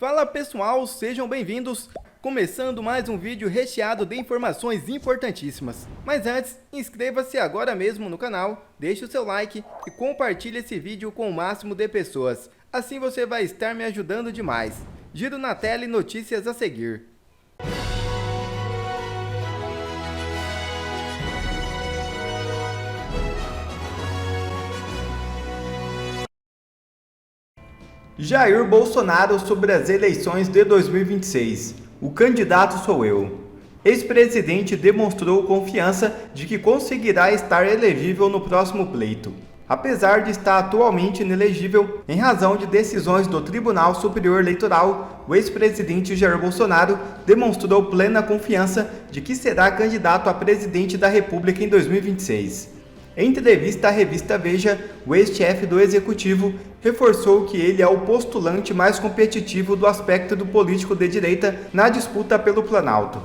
Fala pessoal, sejam bem-vindos! Começando mais um vídeo recheado de informações importantíssimas. Mas antes, inscreva-se agora mesmo no canal, deixe o seu like e compartilhe esse vídeo com o máximo de pessoas. Assim você vai estar me ajudando demais. Giro na tela e notícias a seguir. Jair Bolsonaro sobre as eleições de 2026. O candidato sou eu. Ex-presidente demonstrou confiança de que conseguirá estar elegível no próximo pleito, apesar de estar atualmente inelegível em razão de decisões do Tribunal Superior Eleitoral. O ex-presidente Jair Bolsonaro demonstrou plena confiança de que será candidato a presidente da República em 2026. Em entrevista à revista Veja, o ex-chefe do Executivo reforçou que ele é o postulante mais competitivo do aspecto do político de direita na disputa pelo Planalto.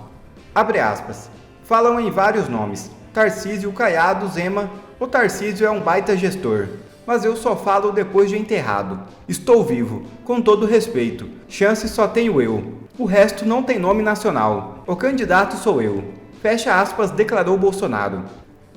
Abre aspas. Falam em vários nomes. Tarcísio, Caiado, Zema. O Tarcísio é um baita gestor. Mas eu só falo depois de enterrado. Estou vivo, com todo respeito. Chance só tenho eu. O resto não tem nome nacional. O candidato sou eu. Fecha aspas, declarou Bolsonaro.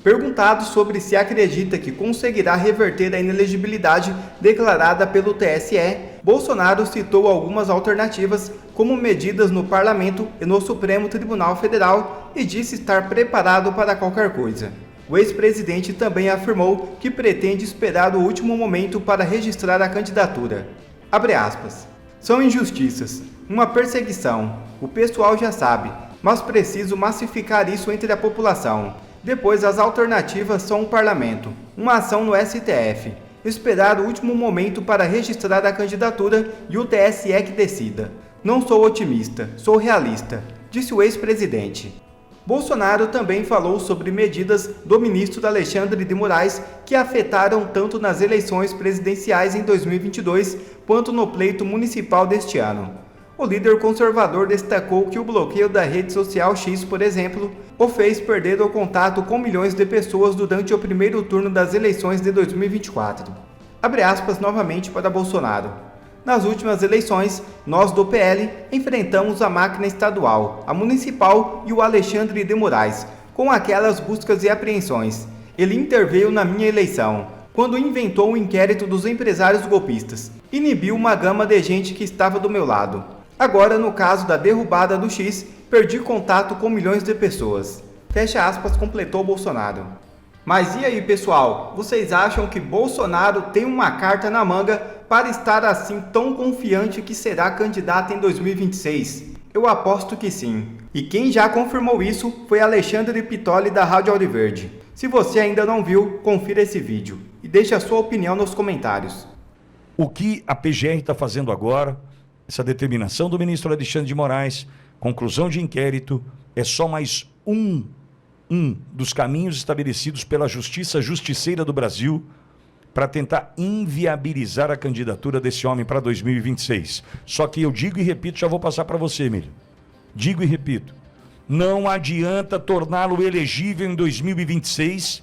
Perguntado sobre se acredita que conseguirá reverter a inelegibilidade declarada pelo TSE, Bolsonaro citou algumas alternativas, como medidas no Parlamento e no Supremo Tribunal Federal, e disse estar preparado para qualquer coisa. O ex-presidente também afirmou que pretende esperar o último momento para registrar a candidatura. Abre aspas. São injustiças, uma perseguição, o pessoal já sabe, mas preciso massificar isso entre a população. Depois, as alternativas são o parlamento, uma ação no STF, esperar o último momento para registrar a candidatura e o TSE que decida. Não sou otimista, sou realista, disse o ex-presidente. Bolsonaro também falou sobre medidas do ministro Alexandre de Moraes que afetaram tanto nas eleições presidenciais em 2022 quanto no pleito municipal deste ano. O líder conservador destacou que o bloqueio da rede social X, por exemplo, o fez perder o contato com milhões de pessoas durante o primeiro turno das eleições de 2024. Abre aspas novamente para Bolsonaro. Nas últimas eleições, nós do PL enfrentamos a máquina estadual, a municipal e o Alexandre de Moraes, com aquelas buscas e apreensões. Ele interveio na minha eleição, quando inventou o inquérito dos empresários golpistas. Inibiu uma gama de gente que estava do meu lado. Agora, no caso da derrubada do X, perdi contato com milhões de pessoas. Fecha aspas, completou Bolsonaro. Mas e aí, pessoal? Vocês acham que Bolsonaro tem uma carta na manga para estar assim tão confiante que será candidato em 2026? Eu aposto que sim. E quem já confirmou isso foi Alexandre Pitoli da Rádio Auriverde. Se você ainda não viu, confira esse vídeo e deixe a sua opinião nos comentários. O que a PGR está fazendo agora, essa determinação do ministro Alexandre de Moraes, conclusão de inquérito, é só mais um dos caminhos estabelecidos pela Justiça Justiceira do Brasil para tentar inviabilizar a candidatura desse homem para 2026. Só que eu digo e repito, já vou passar para você, Emílio. Digo e repito, não adianta torná-lo elegível em 2026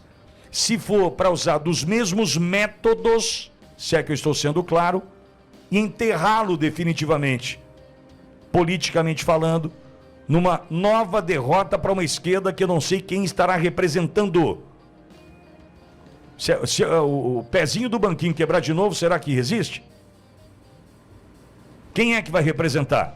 se for para usar dos mesmos métodos, se é que eu estou sendo claro, e enterrá-lo definitivamente, politicamente falando, numa nova derrota para uma esquerda que eu não sei quem estará representando. Se o pezinho do banquinho quebrar de novo, será que resiste? Quem é que vai representar?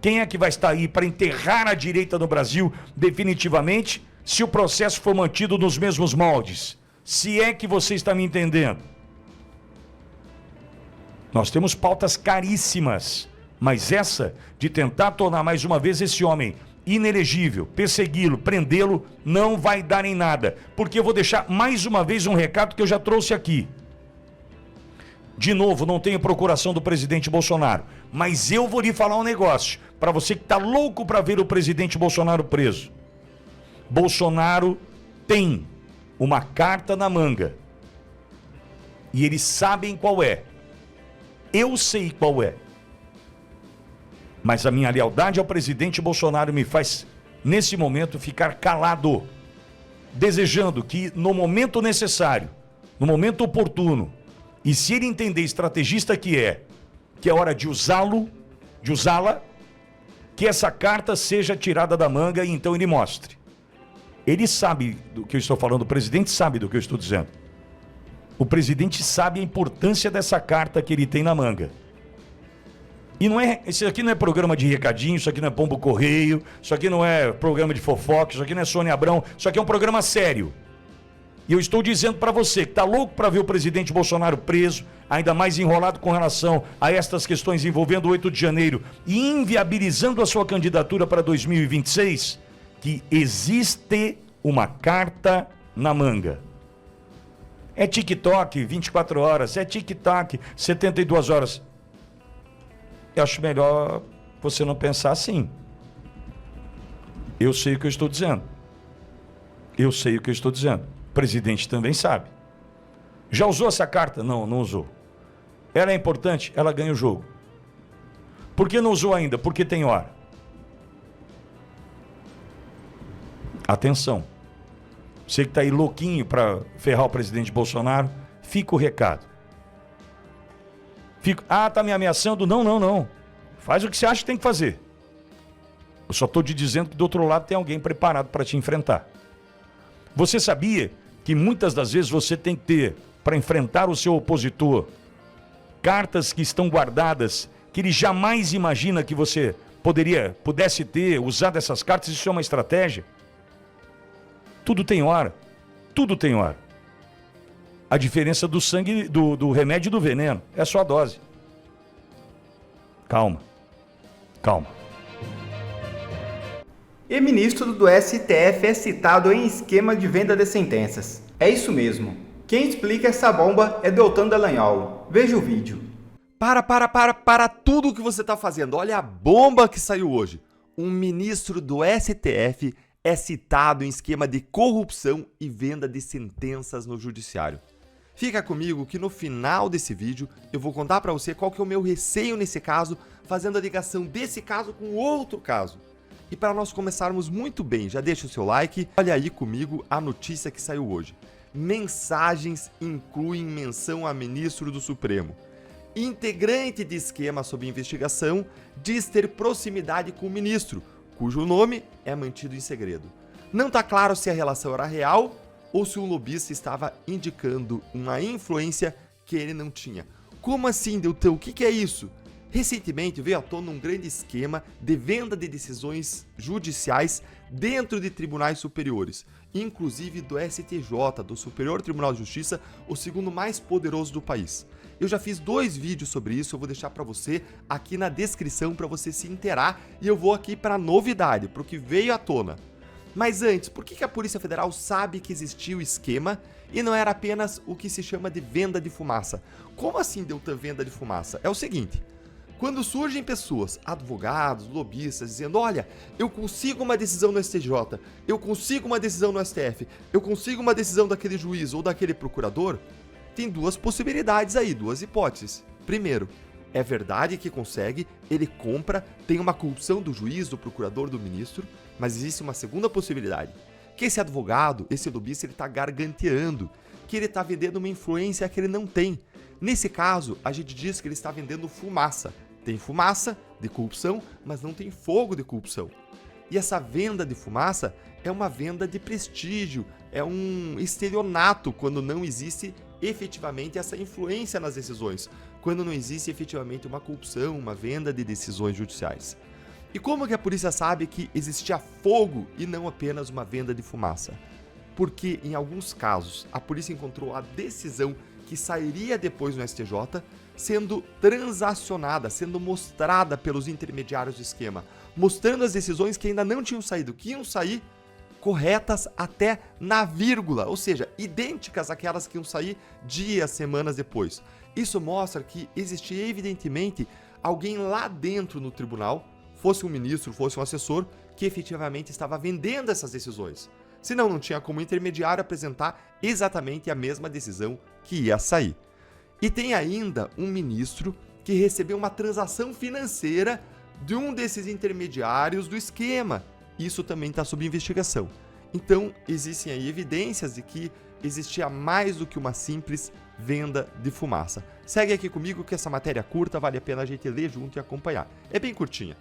Quem é que vai estar aí para enterrar a direita no Brasil definitivamente, se o processo for mantido nos mesmos moldes? Se é que você está me entendendo. Nós temos pautas caríssimas, mas essa de tentar tornar mais uma vez esse homem inelegível, persegui-lo, prendê-lo, não vai dar em nada. Porque eu vou deixar mais uma vez um recado que eu já trouxe aqui. De novo, não tenho procuração do presidente Bolsonaro, mas eu vou lhe falar um negócio, para você que está louco para ver o presidente Bolsonaro preso. Bolsonaro tem uma carta na manga, e eles sabem qual é. Eu sei qual é. Mas a minha lealdade ao presidente Bolsonaro me faz, nesse momento, ficar calado, desejando que no momento necessário, no momento oportuno, e se ele entender estrategista que é hora de usá-lo, de usá-la, que essa carta seja tirada da manga e então ele mostre. Ele sabe do que eu estou falando, o presidente sabe do que eu estou dizendo. O presidente sabe a importância dessa carta que ele tem na manga. E não é, isso aqui não é programa de recadinho, isso aqui não é pombo correio, isso aqui não é programa de fofoca, isso aqui não é Sônia Abrão, isso aqui é um programa sério. E eu estou dizendo para você que está louco para ver o presidente Bolsonaro preso, ainda mais enrolado com relação a estas questões envolvendo o 8 de janeiro e inviabilizando a sua candidatura para 2026, que existe uma carta na manga. É TikTok 24 horas, é TikTok 72 horas. Eu acho melhor você não pensar assim. Eu sei o que eu estou dizendo. Eu sei o que eu estou dizendo. O presidente também sabe. Já usou essa carta? Não, não usou. Ela é importante? Ela ganha o jogo. Por que não usou ainda? Porque tem hora. Atenção. Você que está aí louquinho para ferrar o presidente Bolsonaro, fica o recado. Tá me ameaçando? Não, não, não. Faz o que você acha que tem que fazer. Eu só estou te dizendo que do outro lado tem alguém preparado para te enfrentar. Você sabia que muitas das vezes você tem que ter, para enfrentar o seu opositor, cartas que estão guardadas, que ele jamais imagina que você pudesse ter, usado essas cartas? Isso é uma estratégia? Tudo tem hora. Tudo tem hora. A diferença do sangue, do remédio e do veneno é só a dose. Calma. Calma. E ministro do STF é citado em esquema de venda de sentenças. É isso mesmo. Quem explica essa bomba é Deltan Dallagnol. Veja o vídeo. Para tudo o que você está fazendo. Olha a bomba que saiu hoje. Um ministro do STF é citado em esquema de corrupção e venda de sentenças no judiciário. Fica comigo que no final desse vídeo eu vou contar para você qual que é o meu receio nesse caso, fazendo a ligação desse caso com outro caso. E para nós começarmos muito bem, já deixa o seu like, olha aí comigo a notícia que saiu hoje. Mensagens incluem menção a ministro do Supremo. Integrante de esquema sob investigação diz ter proximidade com o ministro, cujo nome é mantido em segredo. Não está claro se a relação era real ou se o lobista estava indicando uma influência que ele não tinha. Como assim, Deltan? O que é isso? Recentemente veio à tona um grande esquema de venda de decisões judiciais dentro de tribunais superiores, inclusive do STJ, do Superior Tribunal de Justiça, o segundo mais poderoso do país. Eu já fiz 2 vídeos sobre isso, eu vou deixar para você aqui na descrição para você se inteirar e eu vou aqui para a novidade, para o que veio à tona. Mas antes, por que a Polícia Federal sabe que existia o esquema e não era apenas o que se chama de venda de fumaça? Como assim, Deltan, venda de fumaça? É o seguinte, quando surgem pessoas, advogados, lobistas, dizendo, olha, eu consigo uma decisão no STJ, eu consigo uma decisão no STF, eu consigo uma decisão daquele juiz ou daquele procurador, tem 2 possibilidades aí, 2 hipóteses. Primeiro, é verdade que consegue, ele compra, tem uma corrupção do juiz, do procurador, do ministro, mas existe uma segunda possibilidade, que esse advogado, esse lobista, ele está garganteando, que ele está vendendo uma influência que ele não tem. Nesse caso, a gente diz que ele está vendendo fumaça. Tem fumaça de corrupção, mas não tem fogo de corrupção. E essa venda de fumaça é uma venda de prestígio, é um estelionato quando não existe efetivamente essa influência nas decisões, quando não existe efetivamente uma corrupção, uma venda de decisões judiciais. E como que a polícia sabe que existia fogo e não apenas uma venda de fumaça? Porque em alguns casos a polícia encontrou a decisão que sairia depois no STJ sendo transacionada, sendo mostrada pelos intermediários do esquema, mostrando as decisões que ainda não tinham saído, que iam sair corretas até na vírgula, ou seja, idênticas àquelas que iam sair dias, semanas depois. Isso mostra que existia evidentemente alguém lá dentro no tribunal, fosse um ministro, fosse um assessor, que efetivamente estava vendendo essas decisões. Senão não tinha como o intermediário apresentar exatamente a mesma decisão que ia sair. E tem ainda um ministro que recebeu uma transação financeira de um desses intermediários do esquema. Isso também está sob investigação. Então, existem aí evidências de que existia mais do que uma simples venda de fumaça. Segue aqui comigo que essa matéria curta vale a pena a gente ler junto e acompanhar. É bem curtinha.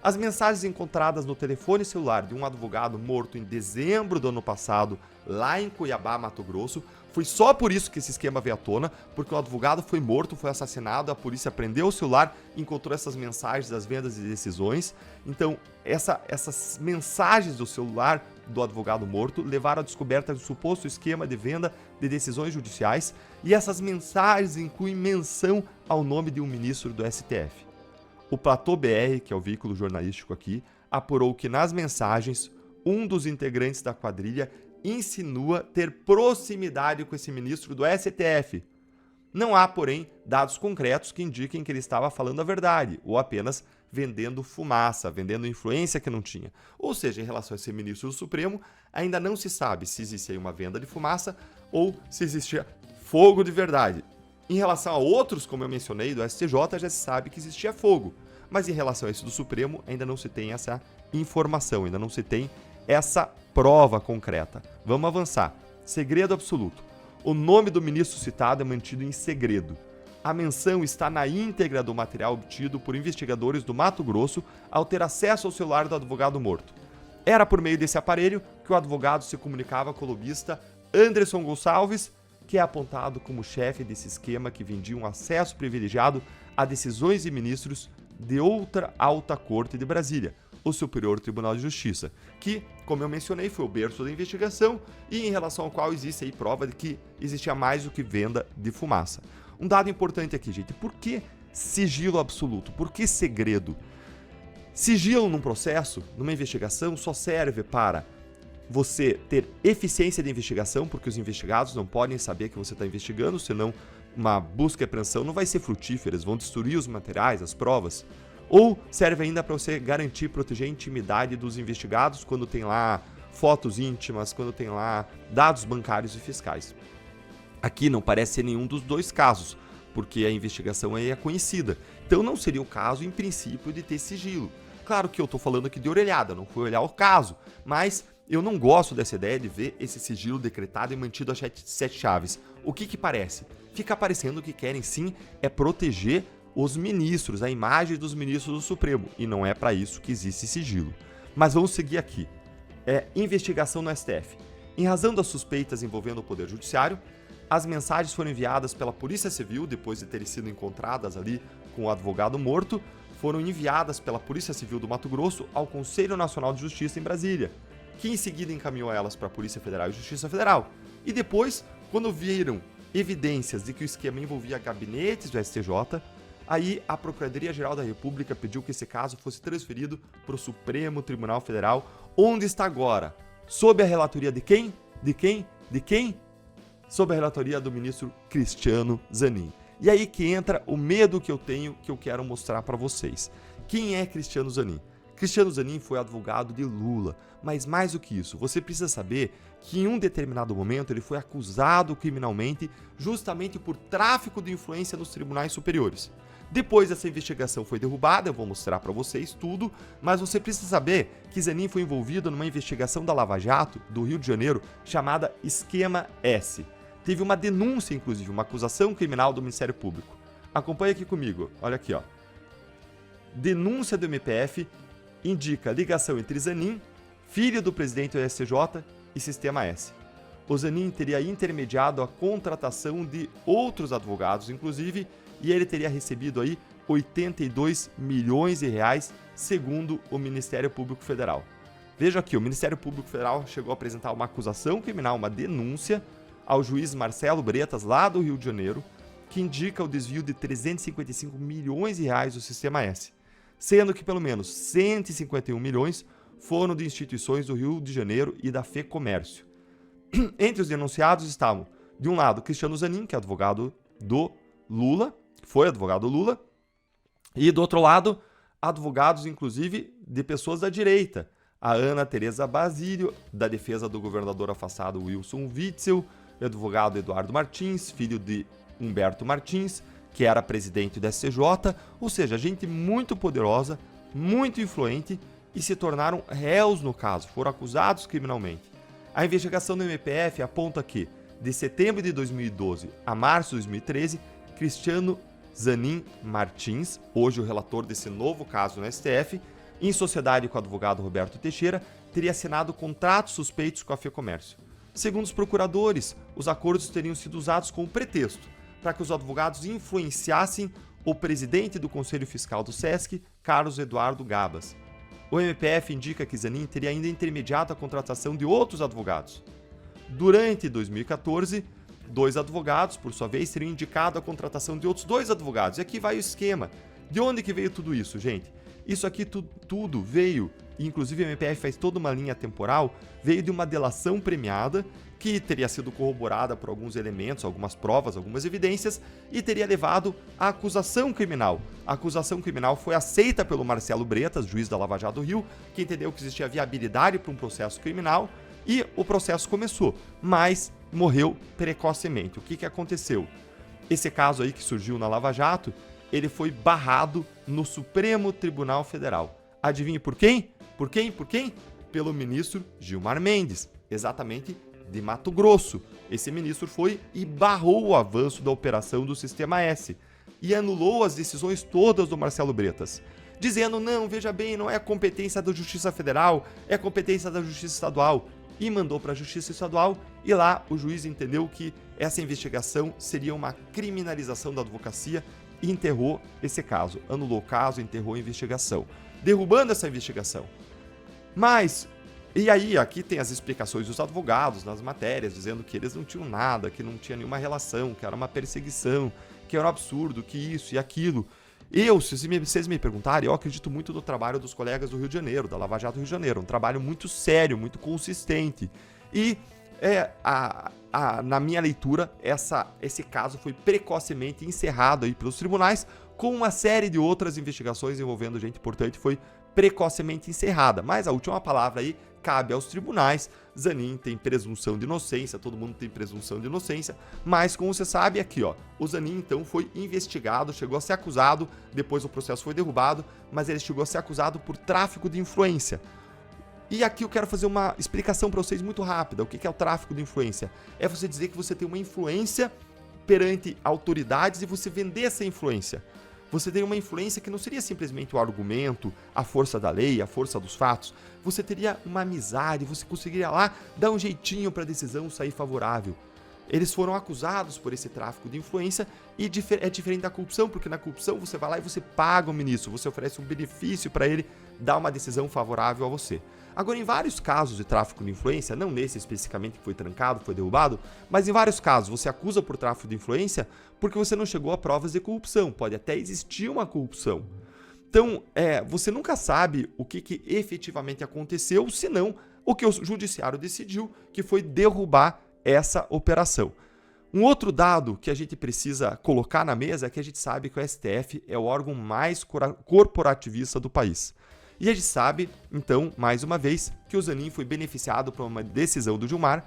As mensagens encontradas no telefone celular de um advogado morto em dezembro do ano passado, lá em Cuiabá, Mato Grosso, foi só por isso que esse esquema veio à tona, porque o advogado foi morto, foi assassinado, a polícia prendeu o celular, encontrou essas mensagens das vendas e decisões. Então, essas mensagens do celular do advogado morto levaram à descoberta do suposto esquema de venda de decisões judiciais, e essas mensagens incluem menção ao nome de um ministro do STF. O Platô BR, que é o veículo jornalístico aqui, apurou que nas mensagens, um dos integrantes da quadrilha insinua ter proximidade com esse ministro do STF. Não há, porém, dados concretos que indiquem que ele estava falando a verdade, ou apenas vendendo fumaça, vendendo influência que não tinha. Ou seja, em relação a esse ministro do Supremo, ainda não se sabe se existia uma venda de fumaça ou se existia fogo de verdade. Em relação a outros, como eu mencionei, do STJ, já se sabe que existia fogo. Mas em relação a esse do Supremo, ainda não se tem essa informação, ainda não se tem essa prova concreta. Vamos avançar. Segredo absoluto. O nome do ministro citado é mantido em segredo. A menção está na íntegra do material obtido por investigadores do Mato Grosso ao ter acesso ao celular do advogado morto. Era por meio desse aparelho que o advogado se comunicava com o lobista Anderson Gonçalves, que é apontado como chefe desse esquema que vendia um acesso privilegiado a decisões de ministros de outra alta corte de Brasília, o Superior Tribunal de Justiça, que, como eu mencionei, foi o berço da investigação e em relação ao qual existe aí prova de que existia mais do que venda de fumaça. Um dado importante aqui, gente, por que sigilo absoluto? Por que segredo? Sigilo num processo, numa investigação, só serve para você ter eficiência de investigação, porque os investigados não podem saber que você está investigando, senão uma busca e apreensão não vai ser frutífera, eles vão destruir os materiais, as provas. Ou serve ainda para você garantir, proteger a intimidade dos investigados quando tem lá fotos íntimas, quando tem lá dados bancários e fiscais. Aqui não parece ser nenhum dos dois casos, porque a investigação aí é conhecida. Então não seria o caso, em princípio, de ter sigilo. Claro que eu estou falando aqui de orelhada, não fui olhar o caso, mas eu não gosto dessa ideia de ver esse sigilo decretado e mantido a sete chaves. O que parece? Fica parecendo que querem sim é proteger os ministros, a imagem dos ministros do Supremo, e não é para isso que existe sigilo. Mas vamos seguir aqui. Investigação no STF. Em razão das suspeitas envolvendo o Poder Judiciário, as mensagens foram enviadas pela Polícia Civil, depois de terem sido encontradas ali com o advogado morto, foram enviadas pela Polícia Civil do Mato Grosso ao Conselho Nacional de Justiça em Brasília, que em seguida encaminhou elas para a Polícia Federal e Justiça Federal. E depois, quando viram evidências de que o esquema envolvia gabinetes do STJ, aí a Procuradoria-Geral da República pediu que esse caso fosse transferido para o Supremo Tribunal Federal, onde está agora, sob a relatoria de quem? De quem? Sob a relatoria do ministro Cristiano Zanin. E aí que entra o medo que eu tenho, que eu quero mostrar para vocês. Quem é Cristiano Zanin? Cristiano Zanin foi advogado de Lula, mas mais do que isso, você precisa saber que em um determinado momento ele foi acusado criminalmente justamente por tráfico de influência nos tribunais superiores. Depois essa investigação foi derrubada, eu vou mostrar para vocês tudo, mas você precisa saber que Zanin foi envolvido numa investigação da Lava Jato, do Rio de Janeiro, chamada Esquema S. Teve uma denúncia, inclusive, uma acusação criminal do Ministério Público. Acompanhe aqui comigo, olha aqui, ó. Denúncia do MPF indica ligação entre Zanin, filho do presidente do STJ, e Sistema S. O Zanin teria intermediado a contratação de outros advogados, inclusive, e ele teria recebido aí 82 milhões de reais, segundo o Ministério Público Federal. Veja aqui, o Ministério Público Federal chegou a apresentar uma acusação criminal, uma denúncia, ao juiz Marcelo Bretas, lá do Rio de Janeiro, que indica o desvio de 355 milhões de reais do Sistema S, sendo que pelo menos 151 milhões foram de instituições do Rio de Janeiro e da FEComércio. Entre os denunciados estavam, de um lado, Cristiano Zanin, que é advogado do Lula, foi advogado do Lula, e do outro lado, advogados, inclusive, de pessoas da direita, a Ana Tereza Basílio, da defesa do governador afastado Wilson Witzel, o advogado Eduardo Martins, filho de Humberto Martins, que era presidente do STJ, ou seja, gente muito poderosa, muito influente, e se tornaram réus no caso, foram acusados criminalmente. A investigação do MPF aponta que de setembro de 2012 a março de 2013, Cristiano Zanin Martins, hoje o relator desse novo caso no STF, em sociedade com o advogado Roberto Teixeira, teria assinado contratos suspeitos com a FEComércio. Segundo os procuradores, os acordos teriam sido usados como pretexto para que os advogados influenciassem o presidente do Conselho Fiscal do SESC, Carlos Eduardo Gabas. O MPF indica que Zanin teria ainda intermediado a contratação de outros advogados. Durante 2014, 2 advogados, por sua vez, teriam indicado a contratação de outros 2 advogados. E aqui vai o esquema. De onde que veio tudo isso, gente? Isso aqui tudo veio, e inclusive o MPF faz toda uma linha temporal, veio de uma delação premiada que teria sido corroborada por alguns elementos, algumas provas, algumas evidências, e teria levado à acusação criminal. A acusação criminal foi aceita pelo Marcelo Bretas, juiz da Lava Jato do Rio, que entendeu que existia viabilidade para um processo criminal, e o processo começou, mas morreu precocemente. O que aconteceu? Esse caso aí que surgiu na Lava Jato, ele foi barrado no Supremo Tribunal Federal. Adivinhe por quem? Por quem? Pelo ministro Gilmar Mendes, exatamente de Mato Grosso. Esse ministro foi e barrou o avanço da operação do Sistema S e anulou as decisões todas do Marcelo Bretas, dizendo, não, veja bem, não é competência da Justiça Federal, é competência da Justiça Estadual. E mandou para a Justiça Estadual e lá o juiz entendeu que essa investigação seria uma criminalização da advocacia e enterrou esse caso, anulou o caso, enterrou a investigação, derrubando essa investigação. Mas, e aí, aqui tem as explicações dos advogados nas matérias, dizendo que eles não tinham nada, que não tinha nenhuma relação, que era uma perseguição, que era um absurdo, que isso e aquilo. Se vocês me perguntarem, eu acredito muito no trabalho dos colegas do Rio de Janeiro, da Lava Jato do Rio de Janeiro, um trabalho muito sério, muito consistente. E na minha leitura, esse caso foi precocemente encerrado aí pelos tribunais, com uma série de outras investigações envolvendo gente importante, foi precocemente encerrada. Mas a última palavra aí cabe aos tribunais. Zanin tem presunção de inocência, todo mundo tem presunção de inocência, mas como você sabe aqui, ó, o Zanin então foi investigado, chegou a ser acusado, depois o processo foi derrubado, mas ele chegou a ser acusado por tráfico de influência. E aqui eu quero fazer uma explicação para vocês muito rápida. O que é o tráfico de influência? É você dizer que você tem uma influência perante autoridades e você vender essa influência. Você tem uma influência que não seria simplesmente o argumento, a força da lei, a força dos fatos. Você teria uma amizade, você conseguiria lá dar um jeitinho para a decisão sair favorável. Eles foram acusados por esse tráfico de influência e é diferente da corrupção, porque na corrupção você vai lá e você paga o ministro, você oferece um benefício para ele dar uma decisão favorável a você. Agora, em vários casos de tráfico de influência, não nesse especificamente que foi trancado, foi derrubado, mas em vários casos você acusa por tráfico de influência porque você não chegou a provas de corrupção. Pode até existir uma corrupção. Então, você nunca sabe o que efetivamente aconteceu, senão o que o judiciário decidiu, que foi derrubar essa operação. Um outro dado que a gente precisa colocar na mesa é que a gente sabe que o STF é o órgão mais corporativista do país. E a gente sabe, então, mais uma vez, que o Zanin foi beneficiado por uma decisão do Gilmar,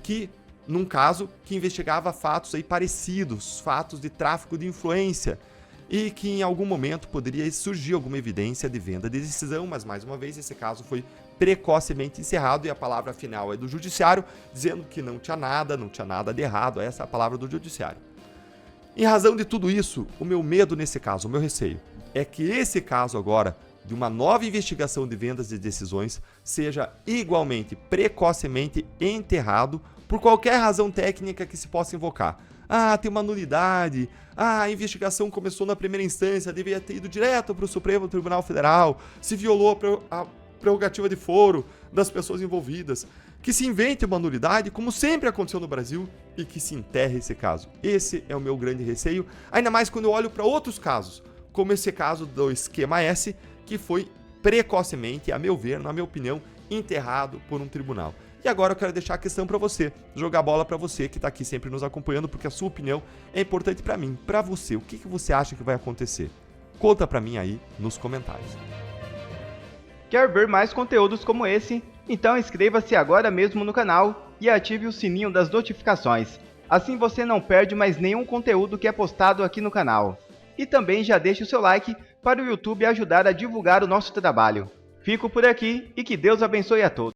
que, num caso, que investigava fatos aí parecidos, fatos de tráfico de influência, e que em algum momento poderia surgir alguma evidência de venda de decisão, mas, mais uma vez, esse caso foi precocemente encerrado e a palavra final é do judiciário, dizendo que não tinha nada de errado. Essa é a palavra do judiciário. Em razão de tudo isso, o meu medo nesse caso, o meu receio, é que esse caso agora, de uma nova investigação de vendas de decisões, seja igualmente precocemente enterrado por qualquer razão técnica que se possa invocar. Tem uma nulidade, a investigação começou na primeira instância, deveria ter ido direto para o Supremo Tribunal Federal, se violou a prerrogativa de foro das pessoas envolvidas. Que se invente uma nulidade, como sempre aconteceu no Brasil, e que se enterre esse caso. Esse é o meu grande receio, ainda mais quando eu olho para outros casos, como esse caso do Esquema S, que foi precocemente, a meu ver, na minha opinião, enterrado por um tribunal. E agora eu quero deixar a questão para você, jogar bola para você que está aqui sempre nos acompanhando, porque a sua opinião é importante para mim, para você. O que você acha que vai acontecer? Conta para mim aí nos comentários. Quer ver mais conteúdos como esse? Então inscreva-se agora mesmo no canal e ative o sininho das notificações. Assim você não perde mais nenhum conteúdo que é postado aqui no canal. E também já deixe o seu like para o YouTube ajudar a divulgar o nosso trabalho. Fico por aqui e que Deus abençoe a todos.